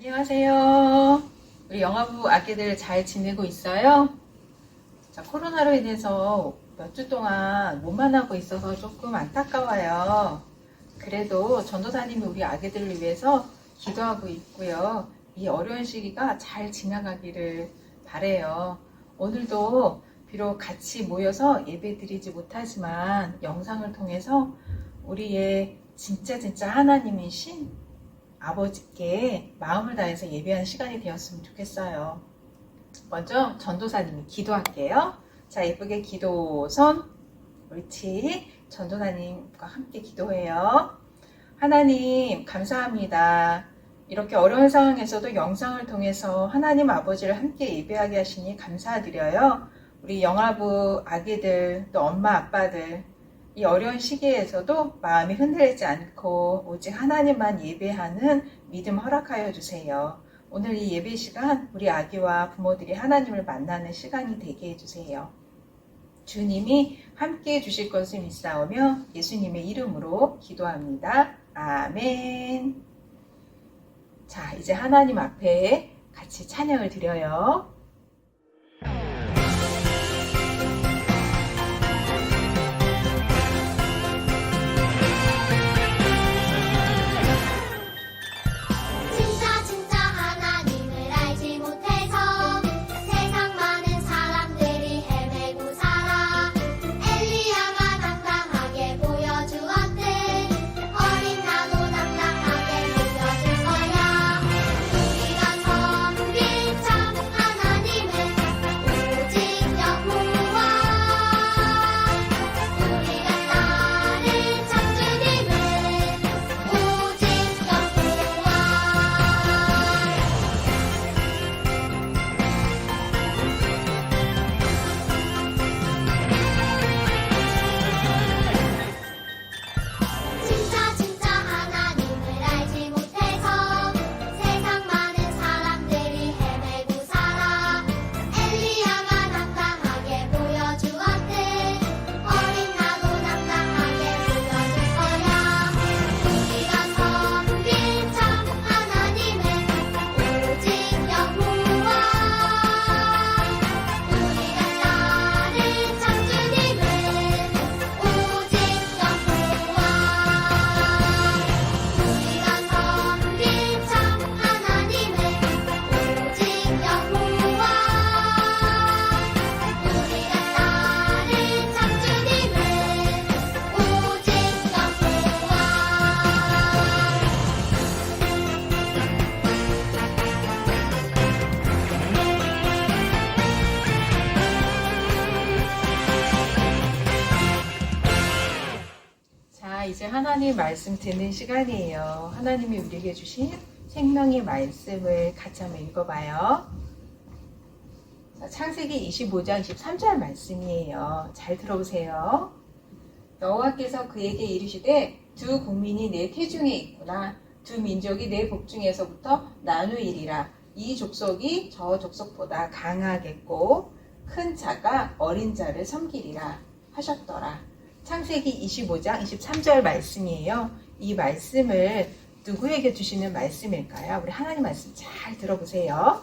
안녕하세요. 우리 영아부 아기들 잘 지내고 있어요? 자, 코로나로 인해서 몇 주 동안 못 만나고 있어서 조금 안타까워요. 그래도 전도사님이 우리 아기들을 위해서 기도하고 있고요. 이 어려운 시기가 잘 지나가기를 바래요. 오늘도 비록 같이 모여서 예배 드리지 못하지만 영상을 통해서 우리의 진짜 하나님이신 아버지께 마음을 다해서 예배하는 시간이 되었으면 좋겠어요. 먼저 전도사님이 기도할게요. 자, 예쁘게 기도손, 옳지. 전도사님과 함께 기도해요. 하나님 감사합니다. 이렇게 어려운 상황에서도 영상을 통해서 하나님 아버지를 함께 예배하게 하시니 감사드려요. 우리 영아부 아기들, 또 엄마 아빠들, 이 어려운 시기에서도 마음이 흔들리지 않고 오직 하나님만 예배하는 믿음 허락하여 주세요. 오늘 이 예배 시간 우리 아기와 부모들이 하나님을 만나는 시간이 되게 해주세요. 주님이 함께 해주실 것을 믿사오며 예수님의 이름으로 기도합니다. 아멘. 자, 이제 하나님 앞에 같이 찬양을 드려요. 이제 하나님 말씀 듣는 시간이에요. 하나님이 우리에게 주신 생명의 말씀을 같이 한번 읽어봐요. 창세기 25장 23절 말씀이에요. 잘 들어보세요. 여호와께서 그에게 이르시되 두 국민이 내 태중에 있구나. 두 민족이 내 복중에서부터 나누이리라. 이 족속이 저 족속보다 강하겠고 큰 자가 어린 자를 섬기리라 하셨더라. 창세기 25장 23절 말씀이에요. 이 말씀을 누구에게 주시는 말씀일까요? 우리 하나님 말씀 잘 들어보세요.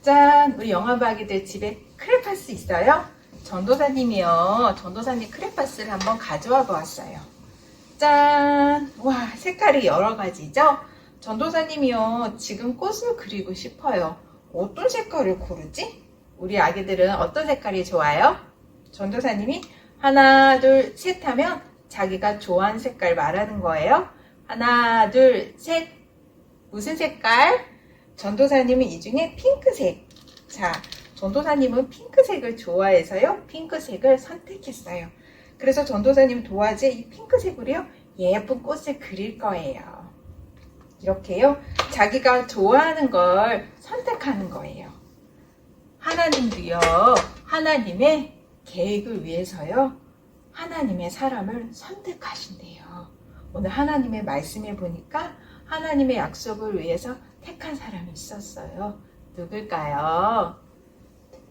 짠! 우리 영아부 아기들 집에 크레파스 있어요? 전도사님이요. 전도사님 크레파스를 한번 가져와 보았어요. 짠! 와, 색깔이 여러 가지죠? 전도사님이요. 지금 꽃을 그리고 싶어요. 어떤 색깔을 고르지? 우리 아기들은 어떤 색깔이 좋아요? 전도사님이 하나, 둘, 셋 하면 자기가 좋아하는 색깔 말하는 거예요. 하나, 둘, 셋. 무슨 색깔? 전도사님은 이 중에 핑크색. 자, 전도사님은 핑크색을 좋아해서요. 핑크색을 선택했어요. 그래서 전도사님 도화지에 이 핑크색으로요. 예쁜 꽃을 그릴 거예요. 이렇게요. 자기가 좋아하는 걸 선택하는 거예요. 하나님도요. 하나님의 계획을 위해서요. 하나님의 사람을 선택하신대요. 오늘 하나님의 말씀에 보니까 하나님의 약속을 위해서 택한 사람이 있었어요. 누굴까요?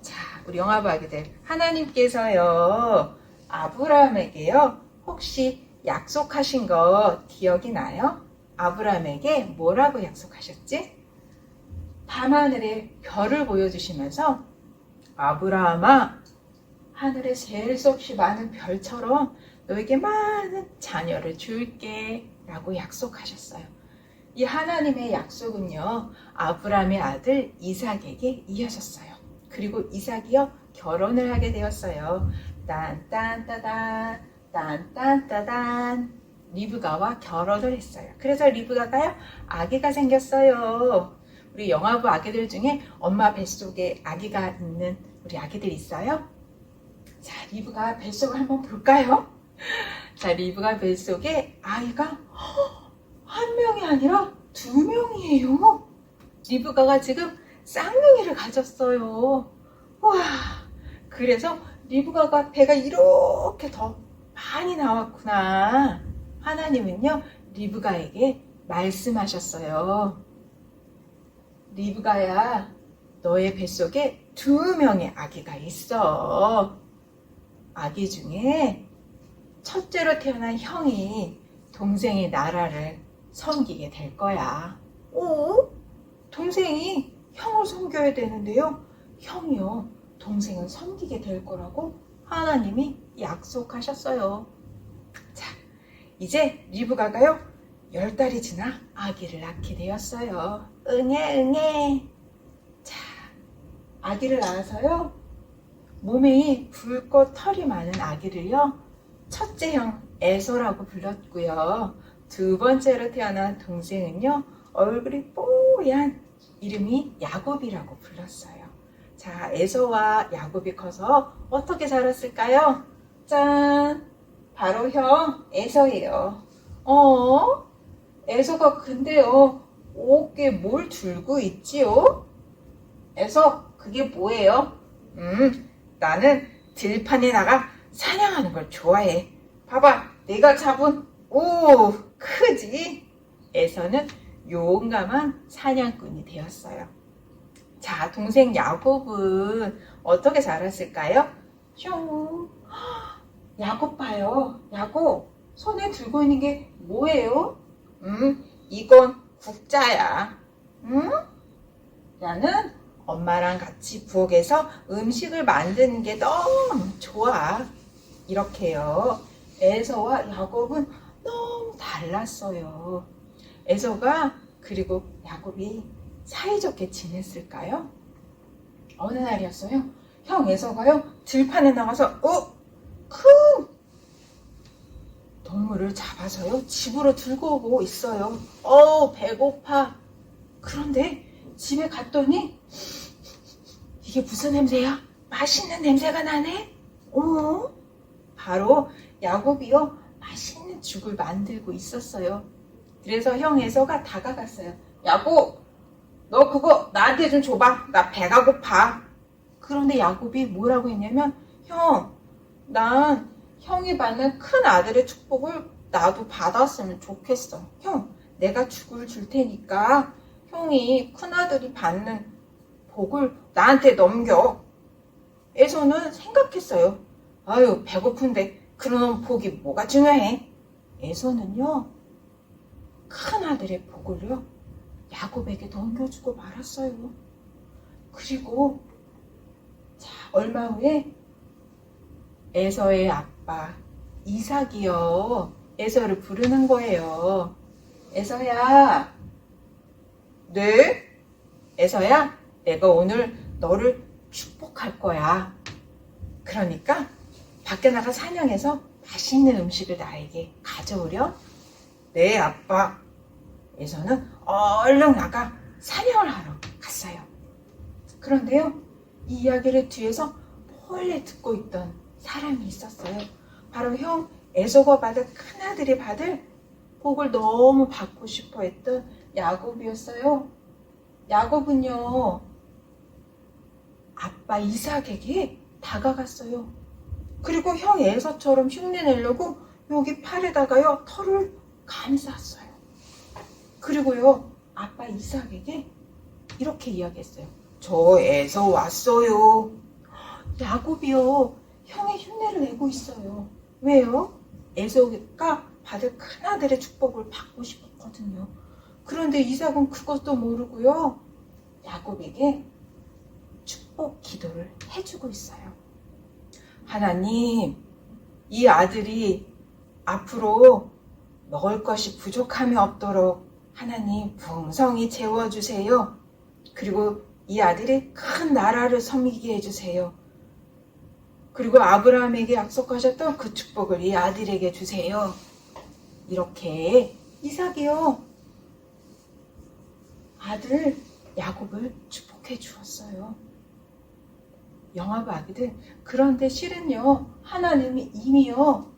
자, 우리 영아부 아기들, 하나님께서요. 아브라함에게요. 혹시 약속하신 거 기억이 나요? 아브라함에게 뭐라고 약속하셨지? 밤하늘의 별을 보여주시면서 아브라함아, 하늘에 셀 수 없이 많은 별처럼 너에게 많은 자녀를 줄게 라고 약속하셨어요. 이 하나님의 약속은요, 아브라함의 아들 이삭에게 이어졌어요. 그리고 이삭이요, 결혼을 하게 되었어요. 딴딴따단, 딴딴따단. 리브가와 결혼을 했어요. 그래서 리브가가요, 아기가 생겼어요. 우리 영아부 아기들 중에 엄마 뱃속에 아기가 있는 우리 아기들 있어요? 자, 리브가 뱃속을 한번 볼까요? 자, 리브가 뱃속에 아이가 한 명이 아니라 두 명이에요. 리브가가 지금 쌍둥이를 가졌어요. 와, 그래서 리브가가 배가 이렇게 더 많이 나왔구나. 하나님은요, 리브가에게 말씀하셨어요. 리브가야, 너의 뱃속에 두 명의 아기가 있어. 아기 중에 첫째로 태어난 형이 동생의 나라를 섬기게 될 거야. 오? 동생이 형을 섬겨야 되는데요. 형이요, 동생을 섬기게 될 거라고 하나님이 약속하셨어요. 자, 이제 리브가가요, 10달이 지나 아기를 낳게 되었어요. 응애 응애. 자, 아기를 낳아서요, 몸에 붉고 털이 많은 아기를요, 첫째 형 에서라고 불렀고요. 두 번째로 태어난 동생은요, 얼굴이 뽀얀 이름이 야곱이라고 불렀어요. 자, 에서와 야곱이 커서 어떻게 자랐을까요? 짠! 바로 형 에서예요. 에서가 근데요, 어깨에 뭘 들고 있지요? 에서, 그게 뭐예요? 나는 들판에 나가 사냥하는 걸 좋아해. 봐봐, 내가 잡은, 오, 크지? 에서는 용감한 사냥꾼이 되었어요. 자, 동생 야곱은 어떻게 자랐을까요? 슝. 야곱 봐요. 야곱, 손에 들고 있는 게 뭐예요? 이건 국자야. 나는 엄마랑 같이 부엌에서 음식을 만드는 게 너무 좋아. 이렇게요. 에서와 야곱은 너무 달랐어요. 에서가 그리고 야곱이 사이좋게 지냈을까요? 어느 날이었어요? 형 에서가요, 들판에 나가서 큰 동물을 잡아서요, 집으로 들고 오고 있어요. 배고파. 그런데 집에 갔더니 이게 무슨 냄새야? 맛있는 냄새가 나네? 바로 야곱이요, 맛있는 죽을 만들고 있었어요. 그래서 형 에서가 다가갔어요. 야곱, 너 그거 나한테 좀 줘봐. 나 배가 고파. 그런데 야곱이 뭐라고 했냐면, 형, 난 형이 받는 큰 아들의 축복을 나도 받았으면 좋겠어. 형, 내가 죽을 줄 테니까 형이 큰아들이 받는 복을 나한테 넘겨. 에서는 생각했어요. 아유, 배고픈데 그런 복이 뭐가 중요해? 에서는요, 큰아들의 복을요, 야곱에게 넘겨주고 말았어요. 그리고 자, 얼마 후에 에서의 아빠 이삭이요, 에서를 부르는 거예요. 에서야. 네? 에서야, 내가 오늘 너를 축복할 거야. 그러니까 밖에 나가 사냥해서 맛있는 음식을 나에게 가져오렴. 네, 아빠. 에서는 얼른 나가 사냥을 하러 갔어요. 그런데요, 이 이야기를 뒤에서 몰래 듣고 있던 사람이 있었어요. 바로 형 에서가 받은 큰아들이 받을 복을 너무 받고 싶어 했던 야곱이었어요. 야곱은요, 아빠 이삭에게 다가갔어요. 그리고 형 에서처럼 흉내내려고 여기 팔에다가요, 털을 감쌌어요. 그리고요, 아빠 이삭에게 이렇게 이야기했어요. 저 에서 왔어요. 야곱이요, 형의 흉내를 내고 있어요. 왜요? 에서가 받을 큰아들의 축복을 받고 싶어서 있었거든요. 그런데 이삭은 그것도 모르고요. 야곱에게 축복 기도를 해주고 있어요. 하나님, 이 아들이 앞으로 먹을 것이 부족함이 없도록 하나님 풍성히 채워주세요. 그리고 이 아들이 큰 나라를 섬기게 해주세요. 그리고 아브라함에게 약속하셨던 그 축복을 이 아들에게 주세요. 이렇게 이삭이요, 아들 야곱을 축복해 주었어요. 영아부 아기들, 그런데 실은요, 하나님이 이미요,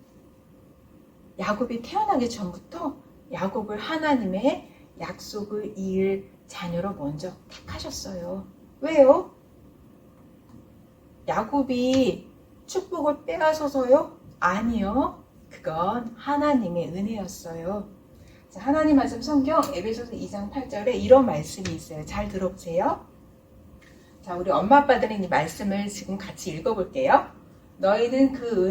야곱이 태어나기 전부터 야곱을 하나님의 약속을 이을 자녀로 먼저 택하셨어요. 왜요? 야곱이 축복을 빼앗아서요? 아니요. 그건 하나님의 은혜였어요. 자, 하나님 말씀 성경 에베소서 2장 8절에 이런 말씀이 있어요. 잘 들어보세요. 자, 우리 엄마 아빠들은 이 말씀을 지금 같이 읽어볼게요. 너희는 그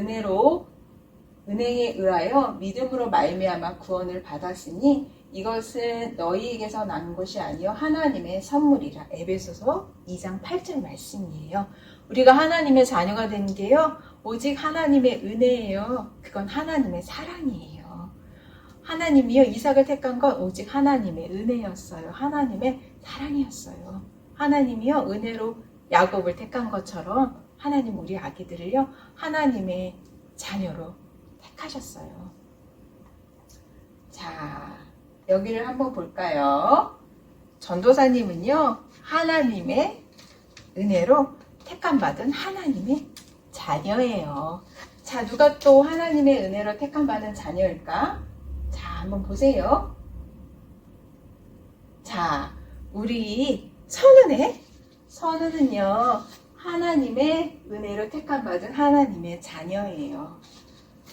은혜에 의하여 믿음으로 말미암아 구원을 받았으니 이것은 너희에게서 난 것이 아니요 하나님의 선물이라. 에베소서 2장 8절 말씀이에요. 우리가 하나님의 자녀가 된 게요, 오직 하나님의 은혜예요. 그건 하나님의 사랑이에요. 하나님이요, 이삭을 택한 건 오직 하나님의 은혜였어요. 하나님의 사랑이었어요. 하나님이요, 은혜로 야곱을 택한 것처럼 하나님 우리 아기들을요, 하나님의 자녀로 택하셨어요. 자, 여기를 한번 볼까요? 전도사님은요, 하나님의 은혜로 택함받은 하나님의 자녀예요. 자, 누가 또 하나님의 은혜로 택함받은 자녀일까? 자, 한번 보세요. 자, 우리 선우는요, 하나님의 은혜로 택함받은 하나님의 자녀예요.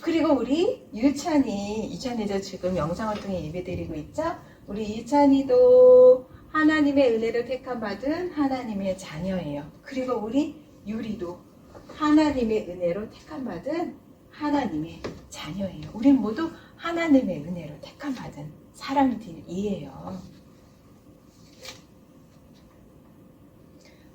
그리고 우리 유찬이도 지금 영상을 통해 예배드리고 있죠? 우리 유찬이도 하나님의 은혜로 택함받은 하나님의 자녀예요. 그리고 우리 유리도 하나님의 은혜로 택함받은 하나님의 자녀예요. 우린 모두 하나님의 은혜로 택함받은 사람들이에요.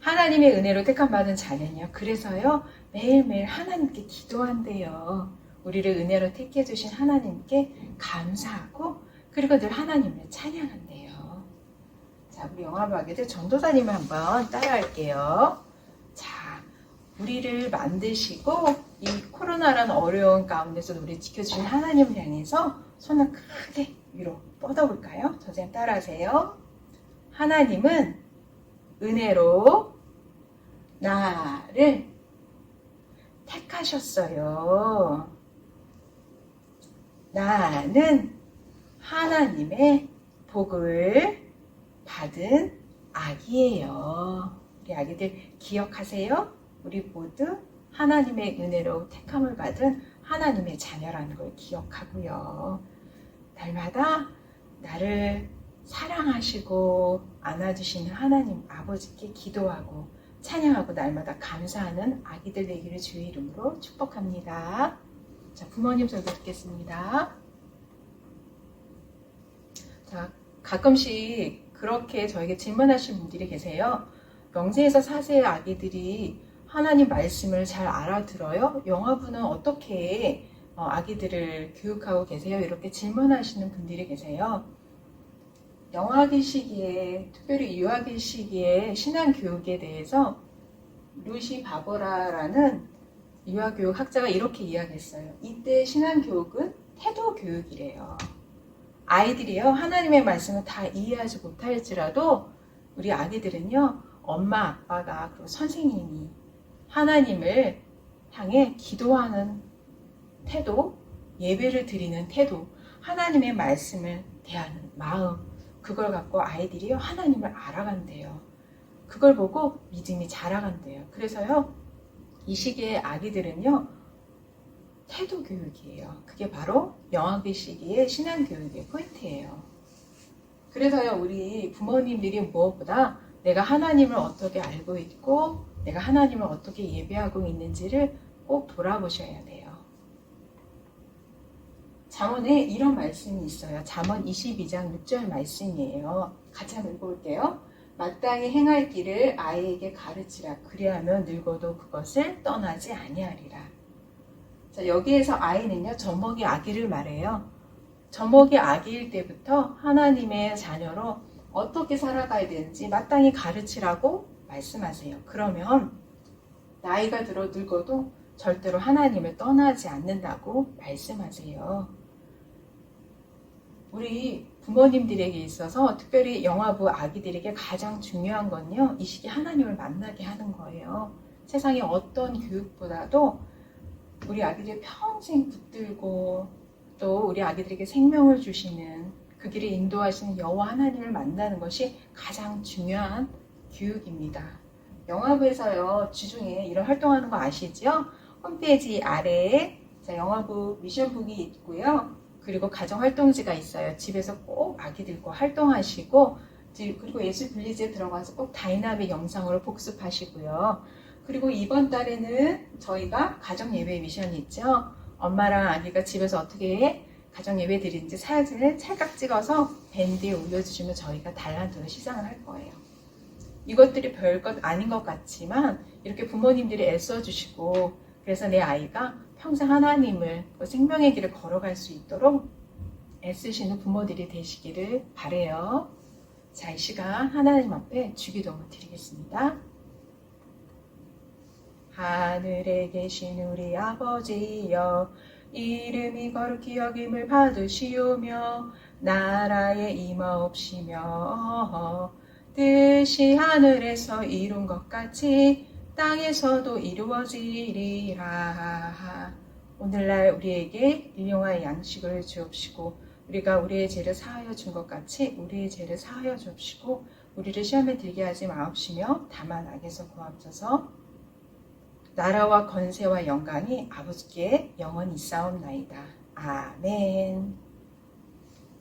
하나님의 은혜로 택함받은 자녀는요, 그래서요, 매일매일 하나님께 기도한대요. 우리를 은혜로 택해 주신 하나님께 감사하고, 그리고 늘 하나님을 찬양한대요. 자, 우리 영화부 아기들 전도사님을 한번 따라할게요. 자, 우리를 만드시고 이 코로나라는 어려운 가운데서 우리 지켜주신 하나님을 향해서 손을 크게 위로 뻗어볼까요? 선생님 따라하세요. 하나님은 은혜로 나를 택하셨어요. 나는 하나님의 복을 받은 아기예요. 우리 아기들 기억하세요? 우리 모두 하나님의 은혜로 택함을 받은 하나님의 자녀라는 걸 기억하고요. 날마다 나를 사랑하시고 안아주시는 하나님 아버지께 기도하고 찬양하고 날마다 감사하는 아기들 되기를 주의 이름으로 축복합니다. 자, 부모님 설교 듣겠습니다. 자, 가끔씩 그렇게 저에게 질문하신 분들이 계세요. 영세에서 4세의 아기들이 하나님 말씀을 잘 알아들어요? 영화부는 어떻게 아기들을 교육하고 계세요? 이렇게 질문하시는 분들이 계세요. 영아기 시기에, 특별히 유아기 시기에 신앙교육에 대해서 루시 바버라라는 유아교육 학자가 이렇게 이야기했어요. 이때 신앙교육은 태도교육이래요. 아이들이요, 하나님의 말씀을 다 이해하지 못할지라도 우리 아기들은요, 엄마, 아빠가, 그리고 선생님이 하나님을 향해 기도하는 태도, 예배를 드리는 태도, 하나님의 말씀을 대하는 마음, 그걸 갖고 아이들이요, 하나님을 알아간대요. 그걸 보고 믿음이 자라간대요. 그래서요, 이 시기의 아기들은요, 태도 교육이에요. 그게 바로 영아기 시기의 신앙교육의 포인트예요. 그래서요, 우리 부모님들이 무엇보다 내가 하나님을 어떻게 알고 있고 내가 하나님을 어떻게 예배하고 있는지를 꼭 돌아보셔야 돼요. 잠언에 이런 말씀이 있어요. 잠언 22장 6절 말씀이에요. 같이 한번 읽어볼게요. 마땅히 행할 길을 아이에게 가르치라. 그리하면 늙어도 그것을 떠나지 아니하리라. 자, 여기에서 아이는요, 젖먹이 아기를 말해요. 젖먹이 아기일 때부터 하나님의 자녀로 어떻게 살아가야 되는지 마땅히 가르치라고 말씀하세요. 그러면 나이가 들어 늙어도 절대로 하나님을 떠나지 않는다고 말씀하세요. 우리 부모님들에게 있어서 특별히 영아부 아기들에게 가장 중요한 건요, 이 시기 하나님을 만나게 하는 거예요. 세상의 어떤 교육보다도 우리 아기들 평생 붙들고 또 우리 아기들에게 생명을 주시는 그 길을 인도하시는 여호와 하나님을 만나는 것이 가장 중요한 교육입니다. 영아부에서요, 주중에 이런 활동하는 거 아시죠? 홈페이지 아래에 영아부 미션북이 있고요. 그리고 가정활동지가 있어요. 집에서 꼭 아기들과 활동하시고, 그리고 예술빌리지에 들어가서 꼭 다이나믹 영상으로 복습하시고요. 그리고 이번 달에는 저희가 가정예배 미션이 있죠. 엄마랑 아기가 집에서 어떻게 가정예배 드리는지 사진을 찰칵 찍어서 밴드에 올려주시면 저희가 달란트로 시상을 할 거예요. 이것들이 별것 아닌 것 같지만 이렇게 부모님들이 애써주시고, 그래서 내 아이가 평생 하나님을 생명의 길을 걸어갈 수 있도록 애쓰시는 부모들이 되시기를 바라요. 자, 이 시간 하나님 앞에 주기도문 드리겠습니다. 하늘에 계신 우리 아버지여, 이름이 거룩히 여김을 받으시오며 나라에 임하옵시며 뜻이 하늘에서 이룬 것 같이 땅에서도 이루어지리라. 오늘날 우리에게 일용할 양식을 주옵시고 우리가 우리의 죄를 사하여 준 것 같이 우리의 죄를 사하여 주옵시고 우리를 시험에 들게 하지 마옵시며 다만 악에서 구하옵소서. 나라와 권세와 영광이 아버지께 영원히 있사옵나이다. 아멘.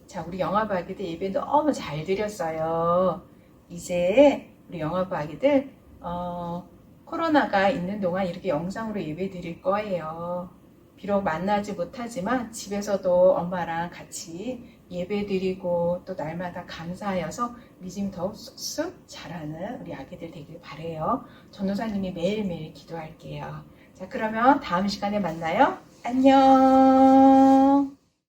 자, 우리 영아부 아기들 예배 너무 잘 드렸어요. 이제 우리 영아부 아기들 코로나가 있는 동안 이렇게 영상으로 예배 드릴 거예요. 비록 만나지 못하지만 집에서도 엄마랑 같이 예배 드리고 또 날마다 감사하여서 믿음이 더욱 쑥쑥 자라는 우리 아기들 되길 바라요. 전도사님이 매일매일 기도할게요. 자, 그러면 다음 시간에 만나요. 안녕.